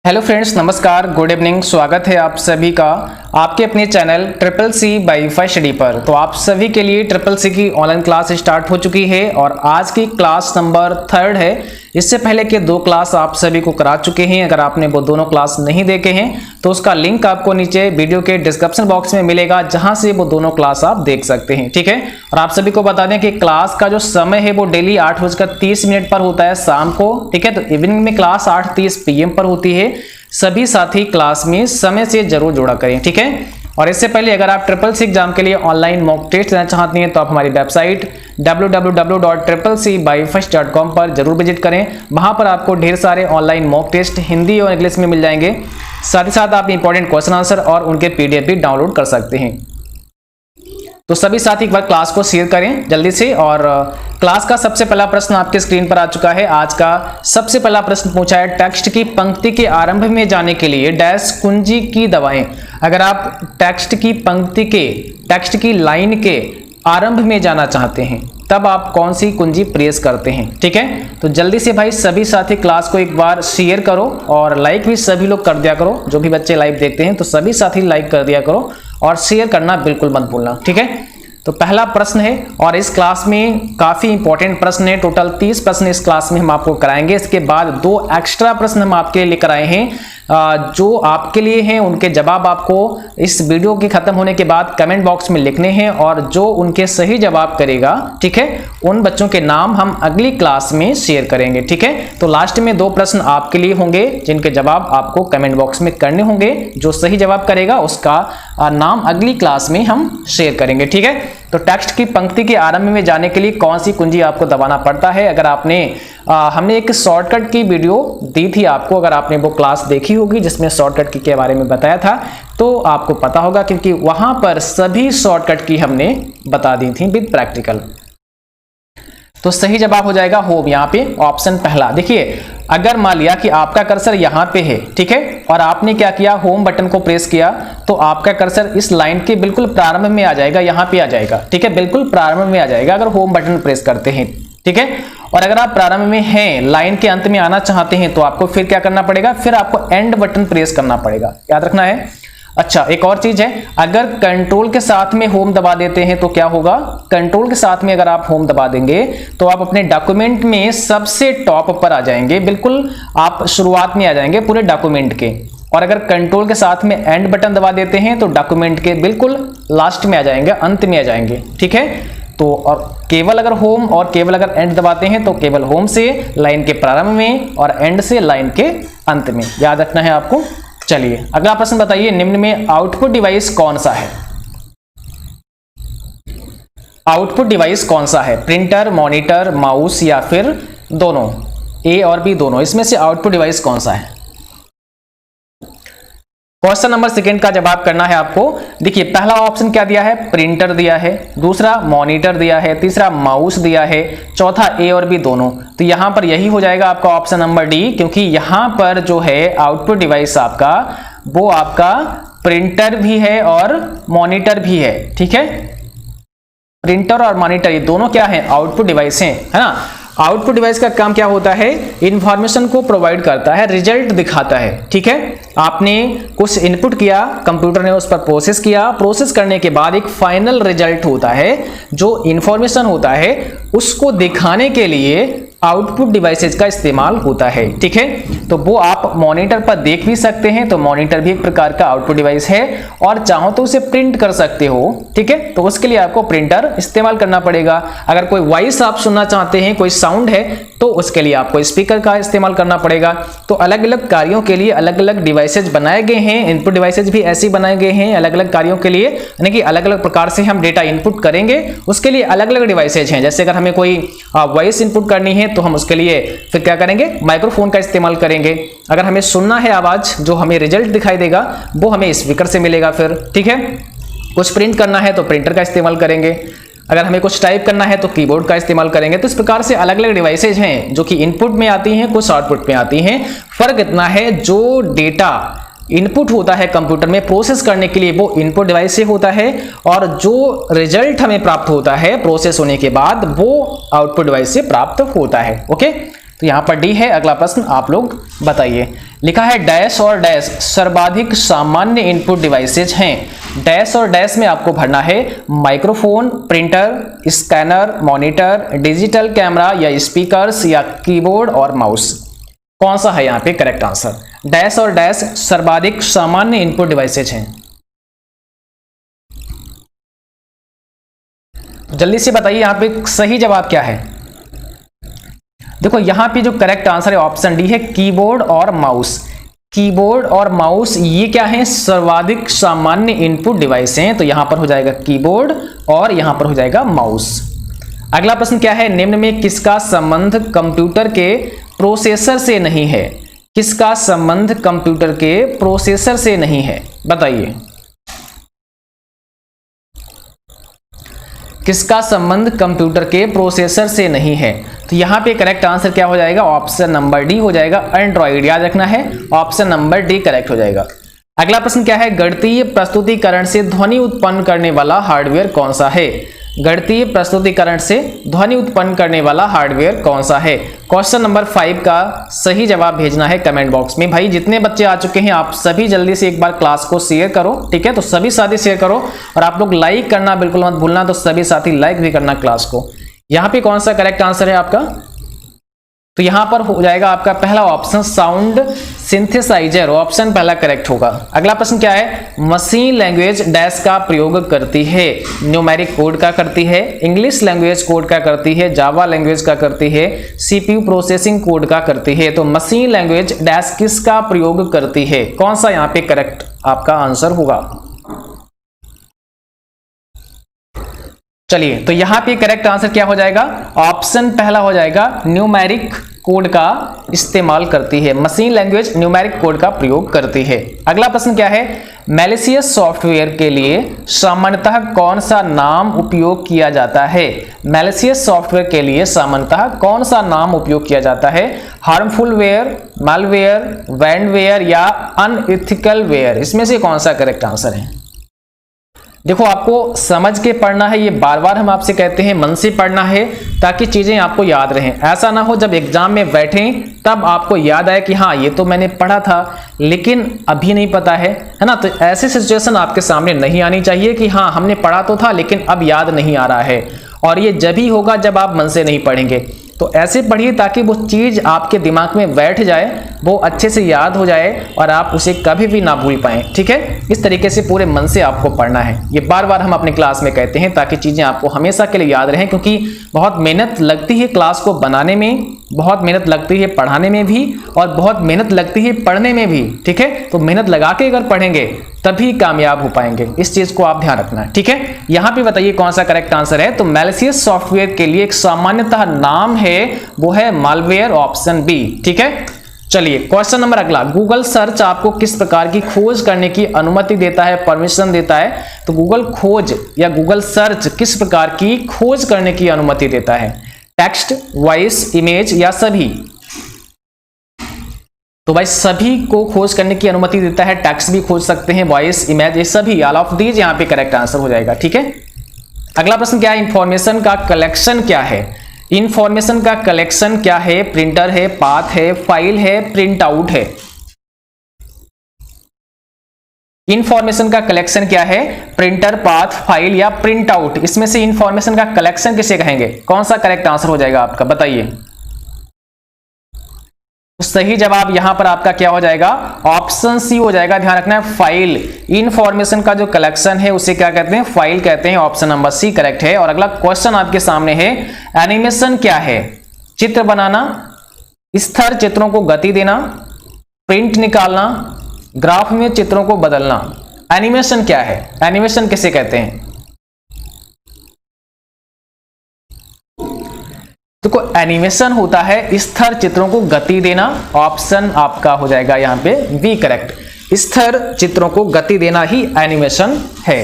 Hello friends, नमस्कार, good evening. स्वागत है आप सभी का आपके अपने channel triple C by five study पर। तो आप सभी के लिए ट्रिपल सी की ऑनलाइन क्लास स्टार्ट हो चुकी है और आज की क्लास नंबर 3 है। इससे पहले के 2 क्लास आप सभी को करा चुके हैं। अगर आपने वो दोनों क्लास नहीं देखे हैं तो उसका लिंक आपको नीचे वीडियो के डिस्क्रिप्शन बॉक्स में मिलेगा, जहां से वो दोनों क्लास आप देख सकते हैं। ठीक है, और आप सभी को बता दें कि क्लास का जो समय है वो डेली 8:30 पर होता है शाम को। ठीक है, तो इवनिंग में क्लास 8:30 PM पर होती है। सभी साथी क्लास में समय से जरूर जोड़ा करें। ठीक है, और इससे पहले अगर आप ट्रिपल सी एग्जाम के लिए ऑनलाइन मॉक टेस्ट देना चाहती हैं तो आप हमारी वेबसाइट www.triplec-byfirst.com पर जरूर विजिट करें। वहां पर आपको ढेर सारे ऑनलाइन मॉक टेस्ट हिंदी और इंग्लिश में मिल जाएंगे। साथ ही साथ आप इंपॉर्टेंट क्वेश्चन आंसर और उनके PDF भी डाउनलोड कर सकते हैं। तो सभी साथी एक बार क्लास को शेयर करें जल्दी से। और क्लास का सबसे पहला प्रश्न आपके स्क्रीन पर आ चुका है। आज का सबसे पहला प्रश्न पूछा है, टेक्स्ट की पंक्ति के आरंभ में जाने के लिए डैश कुंजी की दबाएं। अगर आप टेक्स्ट की पंक्ति के, टेक्स्ट की लाइन के आरंभ में जाना चाहते हैं तब आप कौन सी कुंजी प्रेस करते हैं। ठीक है, तो जल्दी से भाई सभी साथी क्लास को एक बार शेयर करो और लाइक भी सभी लोग कर दिया करो। जो भी बच्चे लाइव देखते हैं तो सभी साथी लाइक कर दिया करो और शेयर करना बिल्कुल मत भूलना। ठीक है, तो पहला प्रश्न है और इस क्लास में काफी इंपॉर्टेंट प्रश्न है। टोटल 30 प्रश्न इस क्लास में हम आपको कराएंगे। इसके बाद 2 एक्स्ट्रा प्रश्न हम आपके लिए लेकर आए हैं जो आपके लिए हैं। उनके जवाब आपको इस वीडियो के खत्म होने के बाद कमेंट बॉक्स में लिखने हैं और जो उनके सही जवाब करेगा, ठीक है, उन बच्चों के नाम हम अगली क्लास में शेयर करेंगे। ठीक है, तो लास्ट में 2 प्रश्न आपके लिए होंगे जिनके जवाब आपको कमेंट बॉक्स में करने होंगे। जो सही जवाब करेगा उसका नाम अगली क्लास में हम शेयर करेंगे। ठीक है, तो टेक्स्ट की पंक्ति के आरंभ में जाने के लिए कौन सी कुंजी आपको दबाना पड़ता है। अगर आपने हमने एक शॉर्टकट की वीडियो दी थी आपको, अगर आपने वो क्लास देखी होगी जिसमें शॉर्टकट की के बारे में बताया था तो आपको पता होगा, क्योंकि वहां पर सभी शॉर्टकट की हमने बता दी थी विद प्रैक्टिकल। तो सही जवाब हो जाएगा होम, यहाँ पे ऑप्शन पहला। देखिए, अगर मान लिया कि आपका कर्सर यहाँ पे है, ठीक है, और आपने क्या किया, होम बटन को प्रेस किया तो आपका कर्सर इस लाइन के बिल्कुल प्रारंभ में आ जाएगा, यहाँ पे आ जाएगा। ठीक है, बिल्कुल प्रारंभ में आ जाएगा अगर होम बटन प्रेस करते हैं। ठीक है, और अगर आप प्रारंभ में हैं, लाइन के अंत में आना चाहते हैं तो आपको फिर क्या करना पड़ेगा, फिर आपको एंड बटन प्रेस करना पड़ेगा, याद रखना है। अच्छा, एक और चीज है, अगर कंट्रोल के साथ में होम दबा देते हैं तो क्या होगा, कंट्रोल के साथ में अगर आप होम दबा देंगे तो आप अपने डॉक्यूमेंट में सबसे टॉप पर आ जाएंगे, बिल्कुल आप शुरुआत में आ जाएंगे पूरे डॉक्यूमेंट के। और अगर कंट्रोल के साथ में एंड बटन दबा देते हैं तो डॉक्यूमेंट के बिल्कुल लास्ट में आ जाएंगे, अंत में आ जाएंगे। ठीक है, तो और केवल अगर होम और केवल अगर एंड दबाते हैं तो केवल होम से लाइन के प्रारंभ में और एंड से लाइन के अंत में, याद रखना है आपको। चलिए अगला प्रश्न बताइए, निम्न में आउटपुट डिवाइस कौन सा है। आउटपुट डिवाइस कौन सा है, प्रिंटर, मॉनिटर, माउस या फिर दोनों, ए और बी दोनों। इसमें से आउटपुट डिवाइस कौन सा है। क्वेश्चन नंबर 2 का जवाब करना है आपको। देखिए, पहला ऑप्शन क्या दिया है, प्रिंटर दिया है, दूसरा मॉनिटर दिया है, तीसरा माउस दिया है, चौथा ए और बी दोनों। तो यहां पर यही हो जाएगा आपका ऑप्शन नंबर डी, क्योंकि यहां पर जो है आउटपुट डिवाइस आपका वो आपका प्रिंटर भी है और मॉनिटर भी है। ठीक है, प्रिंटर और मॉनिटर ये दोनों क्या है, आउटपुट डिवाइस हैं, है ना। आउटपुट डिवाइस का काम क्या होता है, इंफॉर्मेशन को प्रोवाइड करता है, रिजल्ट दिखाता है। ठीक है, आपने कुछ इनपुट किया, कंप्यूटर ने उस पर प्रोसेस किया, प्रोसेस करने के बाद एक फाइनल रिजल्ट होता है, जो इंफॉर्मेशन होता है उसको दिखाने के लिए आउटपुट डिवाइसेज का इस्तेमाल होता है। ठीक है, तो वो आप मॉनिटर पर देख भी सकते हैं, तो मॉनिटर भी एक प्रकार का आउटपुट डिवाइस है, और चाहो तो उसे प्रिंट कर सकते हो। ठीक है, तो उसके लिए आपको प्रिंटर इस्तेमाल करना पड़ेगा। अगर कोई वॉइस आप सुनना चाहते हैं, कोई साउंड है, तो उसके लिए आपको स्पीकर का इस्तेमाल करना पड़ेगा। तो अलग अलग कार्यों के लिए अलग अलग डिवाइसेज बनाए गए हैं, इनपुट डिवाइसेज भी ऐसे बनाए गए हैं अलग अलग कार्यों के लिए, यानी कि अलग अलग प्रकार से हम डेटा इनपुट करेंगे, उसके लिए अलग अलग डिवाइसेज हैं। जैसे अगर हमें कोई वॉइस इनपुट करनी है तो हम उसके लिए फिर क्या करेंगे, माइक्रोफोन का इस्तेमाल करेंगे। अगर हमें सुनना है आवाज, जो हमें रिजल्ट दिखाई देगा वो हमें स्पीकर से मिलेगा फिर। ठीक है, कुछ प्रिंट करना है तो प्रिंटर का इस्तेमाल करेंगे, अगर हमें कुछ टाइप करना है तो कीबोर्ड का इस्तेमाल करेंगे। तो इस प्रकार से अलग अलग डिवाइसेज हैं जो कि इनपुट में आती हैं, कुछ आउटपुट में आती हैं। फर्क इतना है, जो डेटा इनपुट होता है कंप्यूटर में प्रोसेस करने के लिए वो इनपुट डिवाइस से होता है, और जो रिजल्ट हमें प्राप्त होता है प्रोसेस होने के बाद वो आउटपुट डिवाइस से प्राप्त होता है। ओके, तो यहाँ पर डी है। अगला प्रश्न आप लोग बताइए। लिखा है डैश और डैश सर्वाधिक सामान्य इनपुट डिवाइसेज हैं। डैश और डैश में आपको भरना है microphone, printer, scanner, monitor, digital camera या स्पीकर्स या कीबोर्ड और माउस। कौन सा है यहाँ पे करेक्ट आंसर? डैश और डैश सर्वाधिक सामान्य इनपुट डिवाइसेज हैं। जल्दी से बताइए यहाँ पे सही जवाब क्या है। देखो यहाँ पे जो करेक्ट आंसर है ऑप्शन डी है, कीबोर्ड और माउस। कीबोर्ड और माउस ये क्या है? सर्वाधिक सामान्य इनपुट डिवाइस हैं। तो यहां पर हो जाएगा कीबोर्ड और यहां पर हो जाएगा माउस। अगला प्रश्न क्या है? निम्न में किसका संबंध कंप्यूटर के प्रोसेसर से नहीं है? किसका संबंध कंप्यूटर के प्रोसेसर से नहीं है? बताइए किसका संबंध कंप्यूटर के प्रोसेसर से नहीं है? तो यहाँ पे करेक्ट आंसर क्या हो जाएगा? ऑप्शन नंबर डी हो जाएगा, एंड्रॉइड। याद रखना है, ऑप्शन नंबर डी करेक्ट हो जाएगा। अगला प्रश्न क्या है? गणितीय प्रस्तुतिकरण से ध्वनि उत्पन्न करने वाला हार्डवेयर कौन सा है? गणितीय प्रस्तुतिकरण से ध्वनि उत्पन्न करने वाला हार्डवेयर कौन सा है? क्वेश्चन नंबर 5 का सही जवाब भेजना है कमेंट बॉक्स में। भाई जितने बच्चे आ चुके हैं आप सभी जल्दी से एक बार क्लास को शेयर करो, ठीक है? तो सभी साथी शेयर करो और आप लोग लाइक करना बिल्कुल मत भूलना, तो सभी साथी लाइक भी करना क्लास को। यहाँ पे कौन सा करेक्ट आंसर है आपका? तो यहां पर हो जाएगा आपका पहला ऑप्शन साउंड सिंथेसाइजर, ऑप्शन पहला करेक्ट होगा। अगला प्रश्न क्या है? मशीन लैंग्वेज डैश का प्रयोग करती है? न्यूमेरिक कोड का करती है, इंग्लिश लैंग्वेज कोड का करती है, जावा लैंग्वेज का करती है, सीपीयू प्रोसेसिंग कोड का करती है। तो मशीन लैंग्वेज डैश किसका प्रयोग करती है? कौन सा यहाँ पे करेक्ट आपका आंसर होगा? चलिए, तो यहां पे करेक्ट आंसर क्या हो जाएगा? ऑप्शन पहला हो जाएगा, न्यूमेरिक कोड का इस्तेमाल करती है। मशीन लैंग्वेज न्यूमेरिक कोड का प्रयोग करती है। अगला प्रश्न क्या है? मैलिशियस सॉफ्टवेयर के लिए सामान्यतः कौन सा नाम उपयोग किया जाता है? मैलिशियस सॉफ्टवेयर के लिए सामान्यतः कौन सा नाम उपयोग किया जाता है? हार्मफुल वेयर, मालवेयर, वैंडवेयर या अनएथिकल वेयर? इसमें से कौन सा करेक्ट आंसर है? देखो आपको समझ के पढ़ना है, ये बार बार हम आपसे कहते हैं, मन से पढ़ना है ताकि चीजें आपको याद रहें। ऐसा ना हो जब एग्जाम में बैठें तब आपको याद आए कि हाँ ये तो मैंने पढ़ा था लेकिन अभी नहीं पता है ना? तो ऐसी सिचुएशन आपके सामने नहीं आनी चाहिए कि हाँ हमने पढ़ा तो था लेकिन अब याद नहीं आ रहा है। और ये जब ही होगा जब आप मन से नहीं पढ़ेंगे। तो ऐसे पढ़िए ताकि वो चीज आपके दिमाग में बैठ जाए, वो अच्छे से याद हो जाए और आप उसे कभी भी ना भूल पाएं, ठीक है? इस तरीके से पूरे मन से आपको पढ़ना है। ये बार बार हम अपने क्लास में कहते हैं ताकि चीजें आपको हमेशा के लिए याद रहें, क्योंकि बहुत मेहनत लगती है क्लास को बनाने में, बहुत मेहनत लगती है पढ़ाने में भी और बहुत मेहनत लगती है पढ़ने में भी, ठीक है? तो मेहनत लगा के अगर पढ़ेंगे तभी कामयाब हो पाएंगे। इस चीज को आप ध्यान रखना है, ठीक है? यहां पे बताइए कौन सा करेक्ट आंसर है? तो मैलिशियस सॉफ्टवेयर के लिए एक सामान्यतः नाम है, वो है मालवेयर, ऑप्शन बी, ठीक है? चलिए क्वेश्चन नंबर अगला, गूगल सर्च आपको किस प्रकार की खोज करने की अनुमति देता है, परमिशन देता है? तो गूगल खोज या गूगल सर्च किस प्रकार की खोज करने की अनुमति देता है? टेक्स्ट, वॉइस, इमेज या सभी? तो भाई सभी को खोज करने की अनुमति देता है। टेक्स्ट भी खोज सकते हैं, वॉइस, इमेज, ये सभी, ऑल ऑफ दीज यहाँ पे करेक्ट आंसर हो जाएगा, ठीक है? अगला प्रश्न क्या है? इंफॉर्मेशन का कलेक्शन क्या है? इंफॉर्मेशन का कलेक्शन क्या है? प्रिंटर है, पाथ है, फाइल है, प्रिंट आउट है? इंफॉर्मेशन का कलेक्शन क्या है? प्रिंटर, पाथ, फाइल या प्रिंट आउट? इसमें से इंफॉर्मेशन का कलेक्शन किसे कहेंगे? कौन सा करेक्ट आंसर हो जाएगा आपका? बताइए। सही जवाब यहां पर आपका क्या हो जाएगा? ऑप्शन सी हो जाएगा। ध्यान रखना है, फाइल। इंफॉर्मेशन का जो कलेक्शन है उसे क्या कहते हैं? फाइल कहते हैं। ऑप्शन नंबर सी करेक्ट है। और अगला क्वेश्चन आपके सामने है, एनिमेशन क्या है? चित्र बनाना, स्थिर चित्रों को गति देना, प्रिंट निकालना, ग्राफ में चित्रों को बदलना। एनिमेशन क्या है? एनिमेशन किसे कहते हैं? देखो एनिमेशन होता है स्थिर चित्रों को गति देना। ऑप्शन आपका हो जाएगा यहाँ पे बी करेक्ट। स्थिर चित्रों को गति देना ही एनिमेशन है।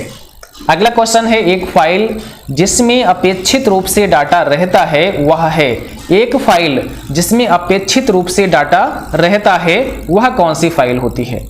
अगला क्वेश्चन है, एक फाइल जिसमें अपेक्षित रूप से डाटा रहता है वह है? एक फाइल जिसमें अपेक्षित रूप से डाटा रहता है वह कौन सी फाइल होती है?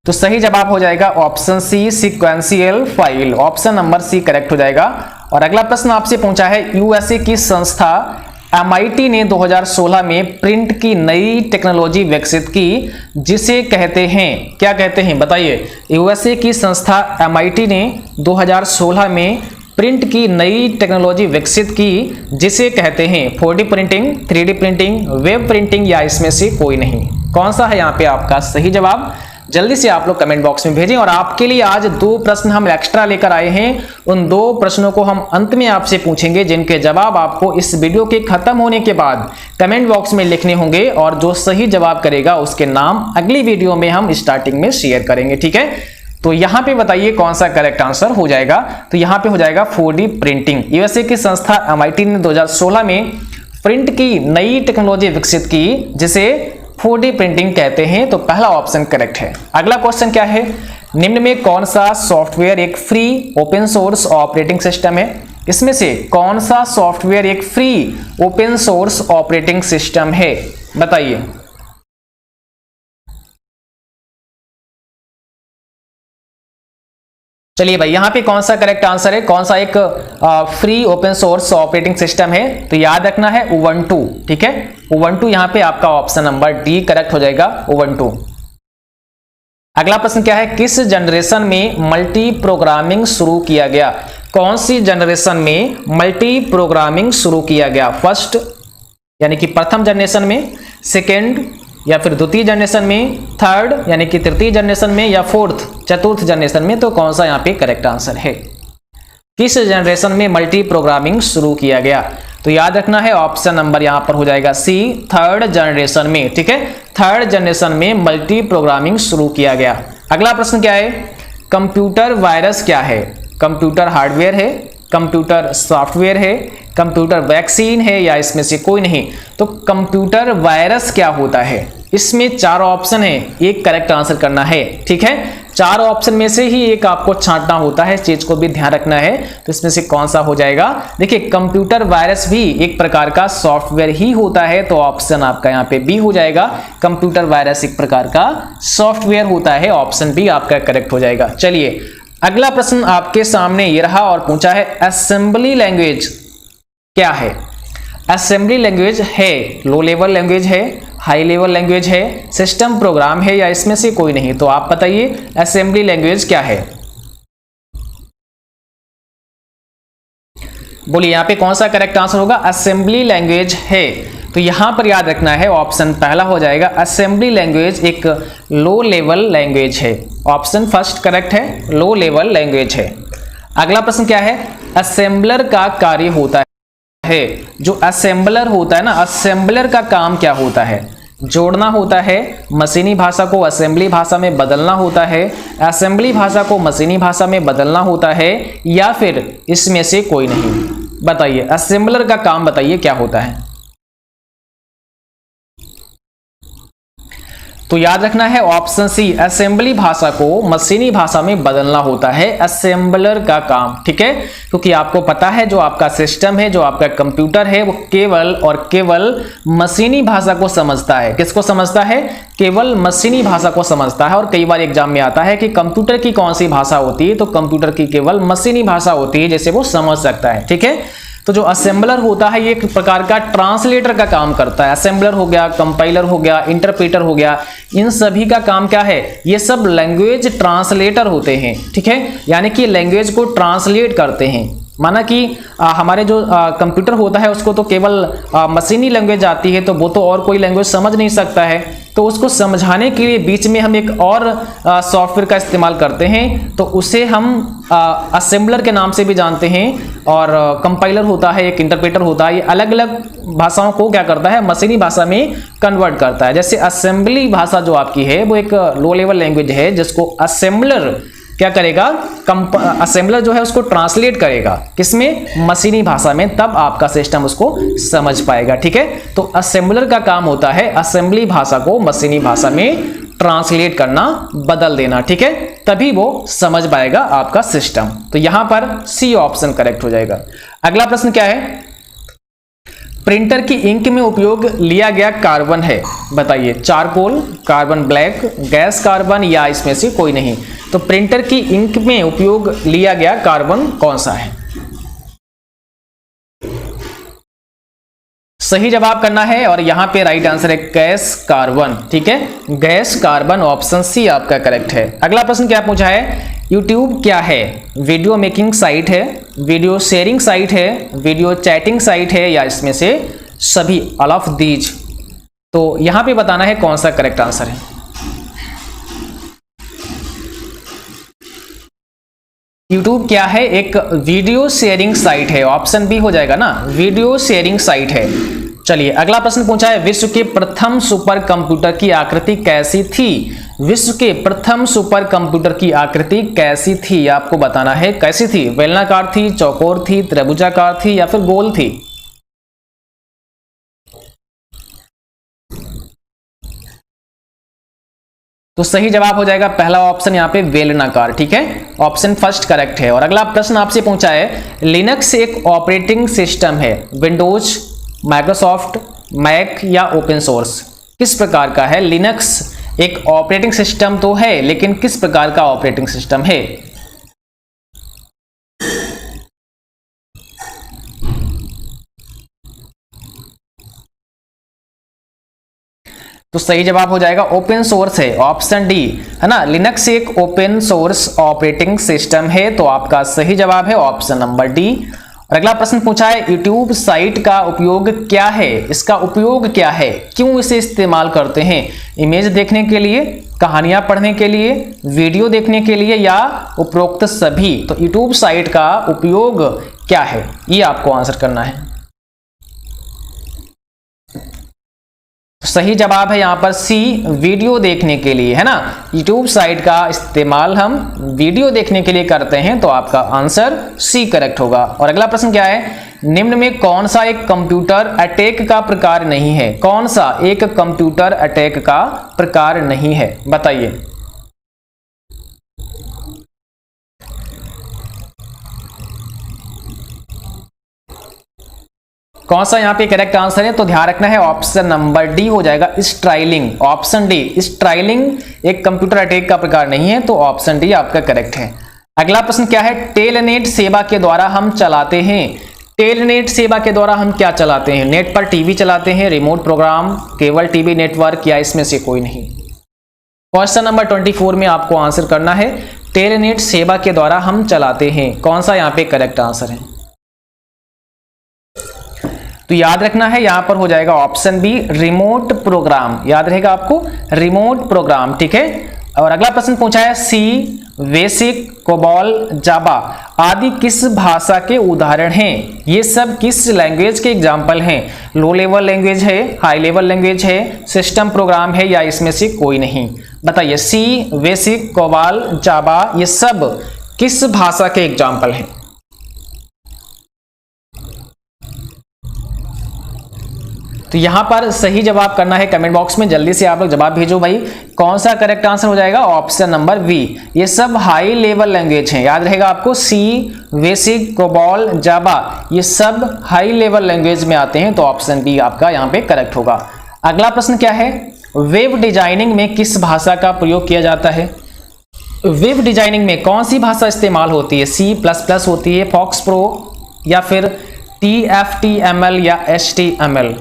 तो सही जवाब हो जाएगा option C, sequential file. Option number C correct हो जाएगा। और अगला प्रश्न आपसे पूछा है, यूएसए की संस्था MIT ने 2016 में प्रिंट की नई टेक्नोलॉजी विकसित की जिसे कहते हैं, क्या कहते हैं बताइए। यूएसए की संस्था MIT ने 2016 में प्रिंट की नई टेक्नोलॉजी विकसित की जिसे कहते हैं 4D printing, 3D printing, web printing या इसमें से कोई नहीं। कौन सा है यहाँ पे आपका सही जवाब, जल्दी से आप लोग कमेंट बॉक्स में भेजें। और आपके लिए आज 2 प्रश्न हम एक्स्ट्रा लेकर आए हैं, उन 2 प्रश्नों को हम अंत में आपसे पूछेंगे जिनके जवाब आपको इस वीडियो के खत्म होने के बाद कमेंट बॉक्स में लिखने होंगे और जो सही जवाब करेगा उसके नाम अगली वीडियो में हम स्टार्टिंग में शेयर करेंगे, ठीक है। तो यहाँ पे बताइए कौन सा करेक्ट आंसर हो जाएगा। तो यहाँ पे हो जाएगा 4D प्रिंटिंग। यूएसए की संस्था MIT ने 2016 में प्रिंट की नई टेक्नोलॉजी विकसित की जिसे 4D प्रिंटिंग कहते हैं, तो पहला ऑप्शन करेक्ट है। अगला क्वेश्चन क्या है, निम्न में कौन सा सॉफ्टवेयर एक free open source operating system है। इसमें से कौन सा सॉफ्टवेयर एक free open source operating system है बताइए। चलिए भाई, यहाँ पे कौन सा करेक्ट आंसर है, कौन सा एक free open source operating system है, तो याद रखना है उबंटू, ठीक है। उबंटू यहाँ पे आपका ऑप्शन नंबर डी करेक्ट हो जाएगा, उबंटू। अगला प्रश्न क्या है, किस जनरेशन में मल्टी प्रोग्रामिंग शुरू किया गया। कौन सी जनरेशन में मल्टी प्रोग्रामिंग शुरू किया गया, फर्स्ट यानी कि प्रथम जनरेशन में, सेकेंड या फिर द्वितीय जनरेशन में, थर्ड यानी कि तृतीय जनरेशन में, या फोर्थ चतुर्थ जनरेशन में। तो कौन सा यहाँ पे करेक्ट आंसर है, किस जनरेशन में मल्टी प्रोग्रामिंग शुरू किया गया। तो याद रखना है ऑप्शन नंबर यहाँ पर हो जाएगा सी, थर्ड जनरेशन में, ठीक है। थर्ड जनरेशन में मल्टी प्रोग्रामिंग शुरू किया गया। अगला प्रश्न क्या है, कंप्यूटर वायरस क्या है। कंप्यूटर हार्डवेयर है, कंप्यूटर सॉफ्टवेयर है, कंप्यूटर वैक्सीन है या इसमें से कोई नहीं। तो कंप्यूटर वायरस क्या होता है, इसमें 4 ऑप्शन है, एक करेक्ट आंसर करना है, ठीक है। 4 ऑप्शन में से ही एक आपको छांटना होता है, इस चीज को भी ध्यान रखना है। तो इसमें से कौन सा हो जाएगा, देखिए कंप्यूटर वायरस भी एक प्रकार का सॉफ्टवेयर ही होता है, तो ऑप्शन आपका यहाँ पे बी हो जाएगा। कंप्यूटर वायरस एक प्रकार का सॉफ्टवेयर होता है, ऑप्शन बी आपका करेक्ट हो जाएगा। चलिए अगला प्रश्न आपके सामने ये रहा और पूछा है, असेंबली लैंग्वेज क्या है। असेंबली लैंग्वेज है, लो लेवल लैंग्वेज है, हाई लेवल लैंग्वेज है, सिस्टम प्रोग्राम है या इसमें से कोई नहीं। तो आप बताइए असेंबली लैंग्वेज क्या है, बोलिए यहाँ पे कौन सा करेक्ट आंसर होगा। असेंबली लैंग्वेज है, तो यहां पर याद रखना है ऑप्शन पहला हो जाएगा। असेंबली लैंग्वेज एक लो लेवल लैंग्वेज है, ऑप्शन फर्स्ट करेक्ट है, लो लेवल लैंग्वेज है। अगला प्रश्न क्या है, असेंबलर का कार्य होता है। जो असेंबलर होता है ना, असेंबलर का काम क्या होता है, जोड़ना होता है, मशीनी भाषा को असेंबली भाषा में बदलना होता है, असेंबली भाषा को मशीनी भाषा में बदलना होता है या फिर इसमें से कोई नहीं। बताइए असेंबलर का काम बताइए क्या होता है। तो याद रखना है ऑप्शन सी, असेंबली भाषा को मशीनी भाषा में बदलना होता है असेंबलर का काम, ठीक है। क्योंकि आपको पता है जो आपका सिस्टम है, जो आपका कंप्यूटर है, वो केवल और केवल मशीनी भाषा को समझता है। किसको समझता है, केवल मशीनी भाषा को समझता है। और कई बार एग्जाम में आता है कि कंप्यूटर की कौन सी भाषा होती है, तो कंप्यूटर की केवल मशीनी भाषा होती है जिसे वो समझ सकता है, ठीक है। तो जो असेंबलर होता है ये एक प्रकार का ट्रांसलेटर का काम करता है। असेंबलर हो गया, कंपाइलर हो गया, इंटरप्रेटर हो गया, इन सभी का काम क्या है, ये सब लैंग्वेज ट्रांसलेटर होते हैं, ठीक है। यानी कि लैंग्वेज को ट्रांसलेट करते हैं। माना कि हमारे जो कंप्यूटर होता है उसको तो केवल मशीनी लैंग्वेज आती है, तो वो तो और कोई लैंग्वेज समझ नहीं सकता है। तो उसको समझाने के लिए बीच में हम एक और सॉफ्टवेयर का इस्तेमाल करते हैं, तो उसे हम असेंबलर के नाम से भी जानते हैं। और कंपाइलर होता है, एक इंटरप्रेटर होता है, ये अलग अलग भाषाओं को क्या करता है, मशीनी भाषा में कन्वर्ट करता है। जैसे असेंबली भाषा जो आपकी है वो एक लो लेवल लैंग्वेज है जिसको असेंबलर क्या करेगा, असेंबलर जो है उसको ट्रांसलेट करेगा किसमें, मशीनी भाषा में, तब आपका सिस्टम उसको समझ पाएगा, ठीक है। तो असेंबलर का काम होता है असेंबली भाषा को मशीनी भाषा में ट्रांसलेट करना, बदल देना, ठीक है, तभी वो समझ पाएगा आपका सिस्टम। तो यहां पर सी ऑप्शन करेक्ट हो जाएगा। अगला प्रश्न क्या है, प्रिंटर की इंक में उपयोग लिया गया कार्बन है, बताइए charcoal, carbon black, gas carbon या इसमें से कोई नहीं। तो प्रिंटर की इंक में उपयोग लिया गया कार्बन कौन सा है। सही जवाब करना है और यहाँ पे राइट आंसर है गैस कार्बन। ठीक है, गैस कार्बन, ऑप्शन सी आपका करेक्ट है। अगला प्रश्न क्या पूछा है, यूट्यूब क्या है? वीडियो मेकिंग साइट है, वीडियो शेयरिंग साइट है, वीडियो चैटिंग साइट है, या इसमें से सभी, ऑल ऑफ दीज। तो यहां पे बताना है कौन सा करेक्ट आंसर है। यूट्यूब क्या है? एक वीडियो शेयरिंग साइट है, ऑप्शन बी हो जाएगा ना, वीडियो शेयरिंग साइट है। चलिए अगला प्रश्न पूछा है, विश्व के प्रथम सुपर कंप्यूटर की आकृति कैसी थी? विश्व के प्रथम सुपर कंप्यूटर की आकृति कैसी थी, आपको बताना है कैसी थी। बेलनाकार थी, चौकोर थी, त्रिभुजाकार थी, या फिर गोल थी? तो सही जवाब हो जाएगा पहला ऑप्शन यहाँ पे बेलनाकार। ठीक है, ऑप्शन फर्स्ट करेक्ट है। और अगला प्रश्न आपसे पूछा है, लिनक्स एक ऑपरेटिंग सिस्टम है, विंडोज, माइक्रोसॉफ्ट, मैक या ओपन सोर्स, किस प्रकार का है? लिनक्स एक ऑपरेटिंग सिस्टम तो है, लेकिन किस प्रकार का ऑपरेटिंग सिस्टम है? तो सही जवाब हो जाएगा ओपन सोर्स है, ऑप्शन डी है ना। लिनक्स एक ओपन सोर्स ऑपरेटिंग सिस्टम है, तो आपका सही जवाब है ऑप्शन नंबर डी। और अगला प्रश्न पूछा है, यूट्यूब साइट का उपयोग क्या है? इसका उपयोग क्या है, क्यों इसे इस्तेमाल करते हैं? इमेज देखने के लिए, कहानियां पढ़ने के लिए, वीडियो देखने के लिए, या उपरोक्त सभी? तो यूट्यूब साइट का उपयोग क्या है, ये आपको आंसर करना है। सही जवाब है यहां पर सी, वीडियो देखने के लिए, है ना। यूट्यूब साइट का इस्तेमाल हम वीडियो देखने के लिए करते हैं, तो आपका आंसर सी करेक्ट होगा। और अगला प्रश्न क्या है, निम्न में कौन सा एक कंप्यूटर अटैक का प्रकार नहीं है? कौन सा एक कंप्यूटर अटैक का प्रकार नहीं है, बताइए। कौन सा यहाँ पे करेक्ट आंसर है? तो ध्यान रखना है ऑप्शन नंबर डी हो जाएगा, स्ट्राइलिंग। ऑप्शन डी, स्ट्राइलिंग एक कंप्यूटर अटैक का प्रकार नहीं है, तो ऑप्शन डी आपका करेक्ट है। अगला प्रश्न क्या है, टेलनेट सेवा के द्वारा हम चलाते हैं। टेलनेट सेवा के द्वारा हम क्या चलाते हैं? नेट पर टीवी चलाते हैं, remote program, cable TV network, या इसमें से कोई नहीं? क्वेश्चन नंबर 24 में आपको आंसर करना है, टेलनेट सेवा के द्वारा हम चलाते हैं, कौन सा यहाँ पे करेक्ट आंसर है? तो याद रखना है यहां पर हो जाएगा ऑप्शन बी, रिमोट प्रोग्राम। याद रहेगा आपको, रिमोट प्रोग्राम। ठीक है। और अगला प्रश्न पूछा है, सी, बेसिक, कोबॉल, जावा आदि किस भाषा के उदाहरण हैं? ये सब किस लैंग्वेज के एग्जाम्पल हैं? लो लेवल लैंग्वेज है, हाई लेवल लैंग्वेज है, सिस्टम प्रोग्राम है, या इसमें से कोई नहीं? बताइए, सी, बेसिक, कोबॉल, जावा ये सब किस भाषा के एग्जाम्पल हैं? तो यहां पर सही जवाब करना है कमेंट बॉक्स में, जल्दी से आप लोग जवाब भेजो भाई। कौन सा करेक्ट आंसर हो जाएगा? ऑप्शन नंबर बी, ये सब हाई लेवल लैंग्वेज हैं। याद रहेगा आपको, सी, बेसिक, कोबॉल, जावा ये सब हाई लेवल लैंग्वेज में आते हैं, तो ऑप्शन बी आपका यहां पे करेक्ट होगा। अगला प्रश्न क्या है, वेब डिजाइनिंग में किस भाषा का प्रयोग किया जाता है? वेब डिजाइनिंग में कौन सी भाषा इस्तेमाल होती है? C++ होती है, फॉक्स प्रो, या फिर TFTML या HTML?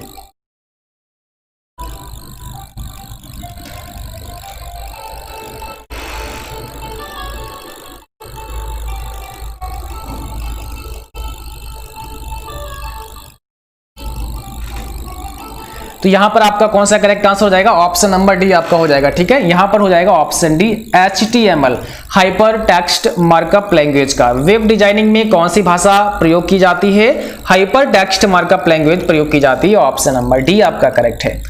तो यहां पर आपका कौन सा करेक्ट आंसर हो जाएगा? ऑप्शन नंबर डी आपका हो जाएगा। ठीक है, यहां पर हो जाएगा option D, HTML, hyper text markup language का। वेब डिजाइनिंग में कौन सी भाषा प्रयोग की जाती है? हाइपर टेक्स्ट मार्कअप लैंग्वेज प्रयोग की जाती है, ऑप्शन नंबर डी आपका करेक्ट है।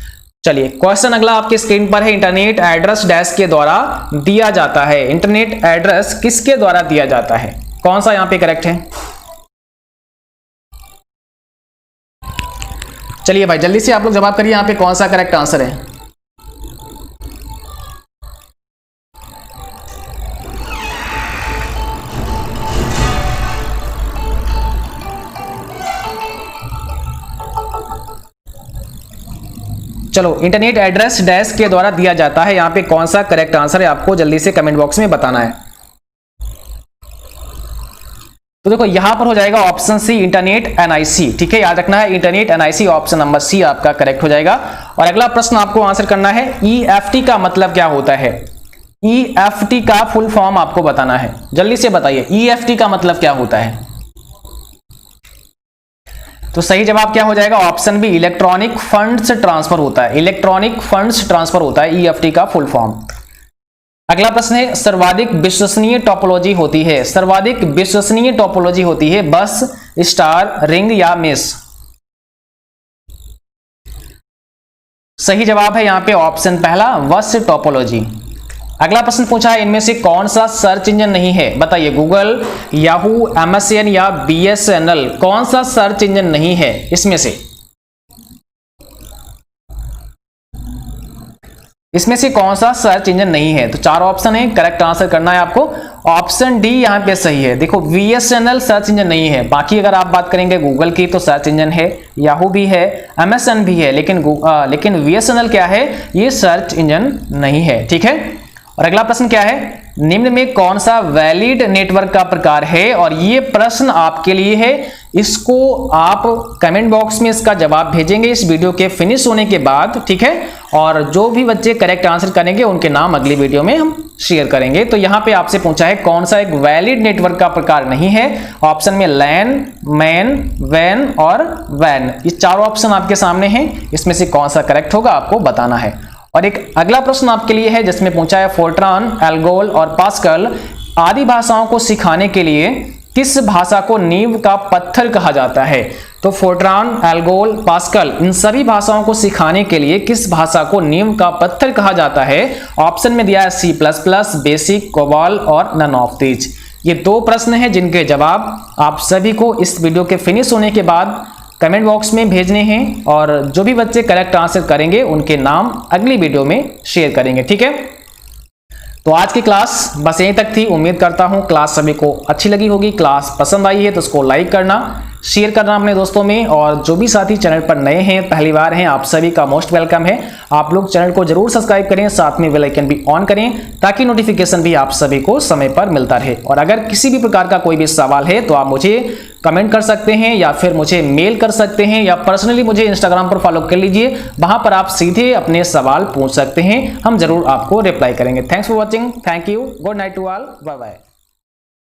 चलिए क्वेश्चन अगला आपके स्क्रीन पर है, इंटरनेट एड्रेस डैश के द्वारा दिया जाता है। इंटरनेट एड्रेस किसके द्वारा दिया जाता है? कौन सा यहां पे करेक्ट है? चलिए भाई जल्दी से आप लोग जवाब करिए, यहां पे कौन सा करेक्ट आंसर है? चलो, इंटरनेट एड्रेस डैश के द्वारा दिया जाता है, यहां पे कौन सा करेक्ट आंसर है आपको जल्दी से कमेंट बॉक्स में बताना है। तो देखो यहां पर हो जाएगा ऑप्शन सी इंटरनेट एनआईसी, ठीक है, याद रखना है internet NIC, option number C आपका करेक्ट हो जाएगा। और अगला प्रश्न आपको आंसर करना है ईएफटी का मतलब क्या होता है। ईएफटी का फुल फॉर्म आपको बताना है, जल्दी से बताइए ईएफटी का मतलब क्या होता है। तो सही जवाब क्या हो जाएगा, option B electronic funds transfer होता है, इलेक्ट्रॉनिक फंड्स ट्रांसफर होता है ईएफटी का फुल फॉर्म। अगला प्रश्न है सर्वाधिक विश्वसनीय टोपोलॉजी होती है, सर्वाधिक विश्वसनीय टोपोलॉजी होती है बस, स्टार, रिंग या मेश। सही जवाब है यहां पे ऑप्शन पहला बस टोपोलॉजी। अगला प्रश्न पूछा है इनमें से कौन सा सर्च इंजन नहीं है, बताइए गूगल, याहू, एमएसएन या बीएसएनएल, कौन सा सर्च इंजन नहीं है इसमें से। इसमें से कौन सा सर्च इंजन नहीं है। तो चार ऑप्शन है, करेक्ट आंसर करना है आपको, ऑप्शन डी यहां पे सही है। देखो बीएसएनएल सर्च इंजन नहीं है, बाकी अगर आप बात करेंगे गूगल की तो सर्च इंजन है, याहू भी है, एमएसएन भी है, लेकिन बीएसएनएल क्या है, ये सर्च इंजन नहीं है, ठीक है। और अगला प्रश्न क्या है, निम्न में कौन सा वैलिड नेटवर्क का प्रकार है, और ये प्रश्न आपके लिए है, इसको आप कमेंट बॉक्स में इसका जवाब भेजेंगे इस वीडियो के फिनिश होने के बाद, ठीक है। और जो भी बच्चे करेक्ट आंसर करेंगे उनके नाम अगली वीडियो में हम शेयर करेंगे। तो यहां पे आपसे पूछा है कौन सा एक वैलिड नेटवर्क का प्रकार नहीं है, ऑप्शन में लैन, मैन, वैन और वैन, ये चारों ऑप्शन आपके सामने हैं, इसमें से कौन सा करेक्ट होगा आपको बताना है। और एक अगला प्रश्न आपके लिए है जिसमें पूछा है फोर्ट्रान, एल्गोल और पास्कल आदि भाषाओं को सिखाने के लिए किस भाषा को नींव का पत्थर कहा जाता है। तो फोर्ट्रान, एल्गोल, पास्कल इन सभी भाषाओं को सिखाने के लिए किस भाषा को नींव का पत्थर कहा जाता है। ऑप्शन में दिया है C++, बेसिक, कोबाल और नन ऑफ दीज। ये दो प्रश्न हैं जिनके जवाब आप सभी को इस वीडियो के फिनिश होने के बाद कमेंट बॉक्स में भेजने हैं, और जो भी बच्चे करेक्ट आंसर करेंगे उनके नाम अगली वीडियो में शेयर करेंगे, ठीक है। तो आज की क्लास बस यहीं तक थी, उम्मीद करता हूं क्लास सभी को अच्छी लगी होगी। क्लास पसंद आई है तो उसको लाइक करना, शेयर करना अपने दोस्तों में, और जो भी साथी चैनल पर नए हैं, पहली बार हैं, आप सभी का मोस्ट वेलकम है। आप लोग चैनल को जरूर सब्सक्राइब करें, साथ में बेल आइकन भी ऑन करें ताकि नोटिफिकेशन भी आप सभी को समय पर मिलता रहे। और अगर किसी भी प्रकार का कोई भी सवाल है तो आप मुझे कमेंट कर सकते हैं, या फिर मुझे मेल कर सकते हैं, या पर्सनली मुझे इंस्टाग्राम पर फॉलो कर लीजिए, वहां पर आप सीधे अपने सवाल पूछ सकते हैं, हम जरूर आपको रिप्लाई करेंगे। Thanks for watching, thank you, good night to all, bye bye.